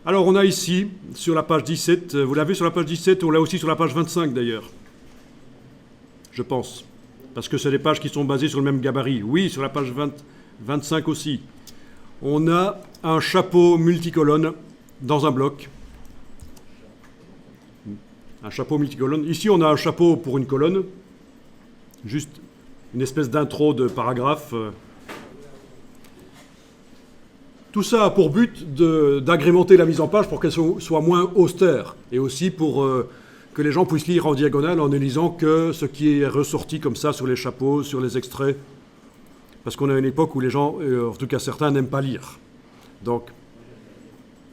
Alors, on a ici, sur la page 17, vous l'avez sur la page 17, on l'a aussi sur la page 25 d'ailleurs, je pense, parce que c'est des pages qui sont basées sur le même gabarit. Oui, sur la page 25 aussi. On a un chapeau multicolonne dans un bloc. Un chapeau multicolonne. Ici, on a un chapeau pour une colonne, juste une espèce d'intro de paragraphe. Tout ça a pour but d'agrémenter la mise en page pour qu'elle soit moins austère, et aussi pour que les gens puissent lire en diagonale en ne lisant que ce qui est ressorti comme ça sur les chapeaux, sur les extraits, parce qu'on a une époque où les gens, en tout cas certains, n'aiment pas lire. Donc,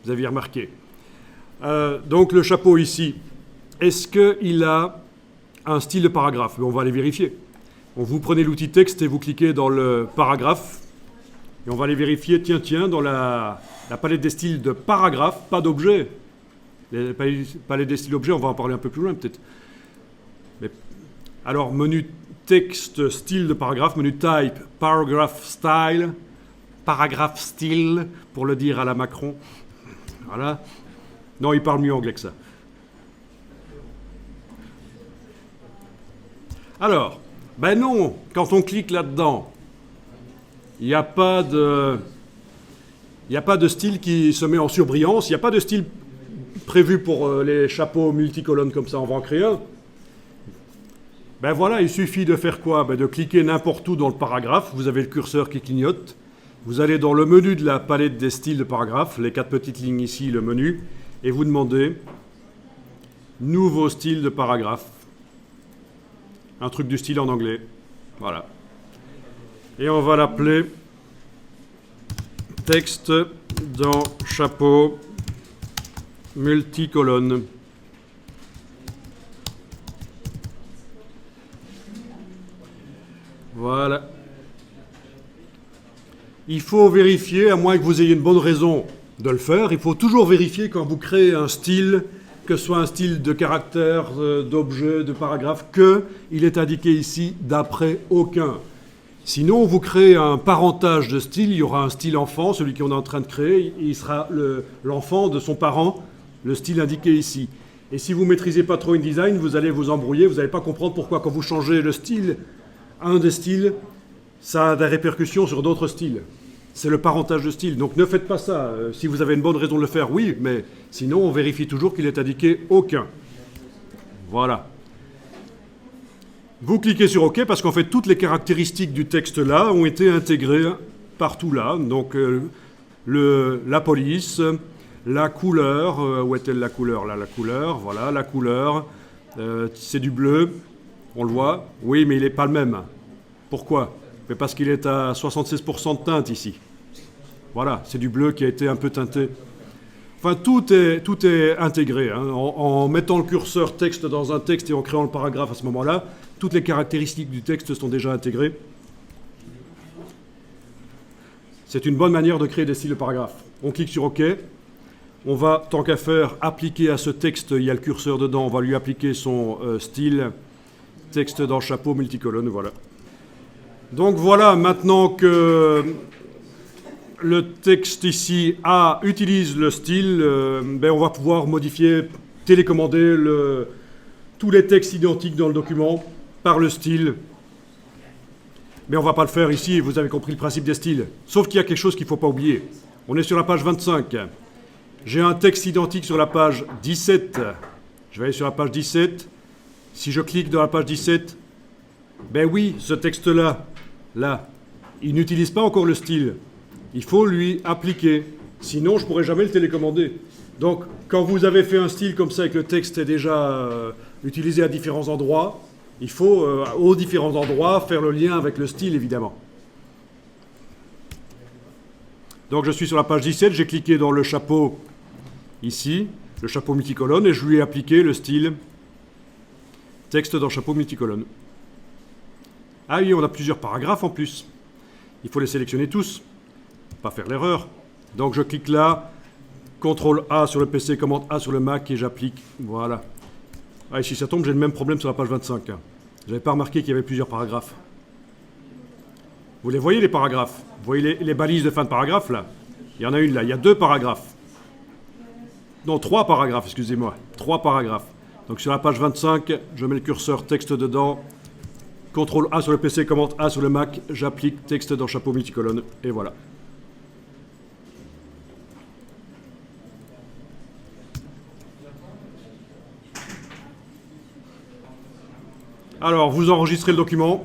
vous aviez remarqué. Donc le chapeau ici, est-ce qu'il a un style de paragraphe? On va aller vérifier. Vous prenez l'outil texte et vous cliquez dans le paragraphe, et on va aller vérifier, tiens, dans la palette des styles de paragraphe, pas d'objet. La palette des styles objets, on va en parler un peu plus loin peut-être. Alors, menu texte, style de paragraphe, menu type, paragraph style, pour le dire à la Macron. Voilà. Non, il parle mieux anglais que ça. Alors, ben non, quand on clique là-dedans, il n'y a pas de style qui se met en surbrillance, il n'y a pas de style prévu pour les chapeaux multicolonnes comme ça, on va en créer un. Ben voilà, il suffit de faire quoi? Ben de cliquer n'importe où dans le paragraphe, vous avez le curseur qui clignote, vous allez dans le menu de la palette des styles de paragraphe, les 4 petites lignes ici, le menu, et vous demandez nouveau style de paragraphe. Un truc du style en anglais. Voilà. Et on va l'appeler texte dans chapeau multicolonne. Voilà. Il faut vérifier, à moins que vous ayez une bonne raison de le faire, il faut toujours vérifier quand vous créez un style, que ce soit un style de caractère, d'objet, de paragraphe, qu'il est indiqué ici d'après aucun. Sinon, vous créez un parentage de style, il y aura un style enfant, celui qu'on est en train de créer, il sera l'enfant de son parent, le style indiqué ici. Et si vous ne maîtrisez pas trop InDesign, vous allez vous embrouiller, vous n'allez pas comprendre pourquoi quand vous changez le style, un des styles, ça a des répercussions sur d'autres styles. C'est le parentage de style. Donc ne faites pas ça. Si vous avez une bonne raison de le faire, oui, mais sinon on vérifie toujours qu'il est indiqué aucun. Voilà. Vous cliquez sur OK parce qu'en fait toutes les caractéristiques du texte là ont été intégrées partout là. Donc la police, la couleur, où est-elle la couleur? Là, la couleur, voilà, la couleur, c'est du bleu, on le voit. Oui, mais il n'est pas le même. Pourquoi? Mais parce qu'il est à 76% de teinte ici. Voilà, c'est du bleu qui a été un peu teinté. Enfin, tout est intégré. Hein. En mettant le curseur texte dans un texte et en créant le paragraphe à ce moment-là, toutes les caractéristiques du texte sont déjà intégrées. C'est une bonne manière de créer des styles de paragraphe. On clique sur OK. On va, tant qu'à faire, appliquer à ce texte, il y a le curseur dedans, on va lui appliquer son style texte dans chapeau multicolonne, voilà. Donc voilà, maintenant que le texte ici utilise le style, on va pouvoir modifier, télécommander tous les textes identiques dans le document par le style. Mais on ne va pas le faire ici, vous avez compris le principe des styles. Sauf qu'il y a quelque chose qu'il ne faut pas oublier. On est sur la page 25. J'ai un texte identique sur la page 17. Je vais aller sur la page 17. Si je clique dans la page 17, ben oui, ce texte-là, là, il n'utilise pas encore le style. Il faut lui appliquer. Sinon, je ne pourrai jamais le télécommander. Donc, quand vous avez fait un style comme ça et que le texte est déjà utilisé à différents endroits, il faut, aux différents endroits, faire le lien avec le style, évidemment. Donc, je suis sur la page 17, j'ai cliqué dans le chapeau, ici, le chapeau multicolonne, et je lui ai appliqué le style texte dans chapeau multicolonne. Ah oui, on a plusieurs paragraphes en plus. Il faut les sélectionner tous, pas faire l'erreur. Donc je clique là, CTRL A sur le PC, commande A sur le Mac et j'applique. Voilà. Ah, ici ça tombe, j'ai le même problème sur la page 25. Je n'avais pas remarqué qu'il y avait plusieurs paragraphes. Vous les voyez les paragraphes? Vous voyez les balises de fin de paragraphe là? Il y en a une là, il y a 2 paragraphes. Non, 3 paragraphes, excusez-moi. 3 paragraphes. Donc sur la page 25, je mets le curseur texte dedans. CTRL A sur le PC, commande A sur le Mac, j'applique texte dans chapeau multicolonne, et voilà. Alors, vous enregistrez le document.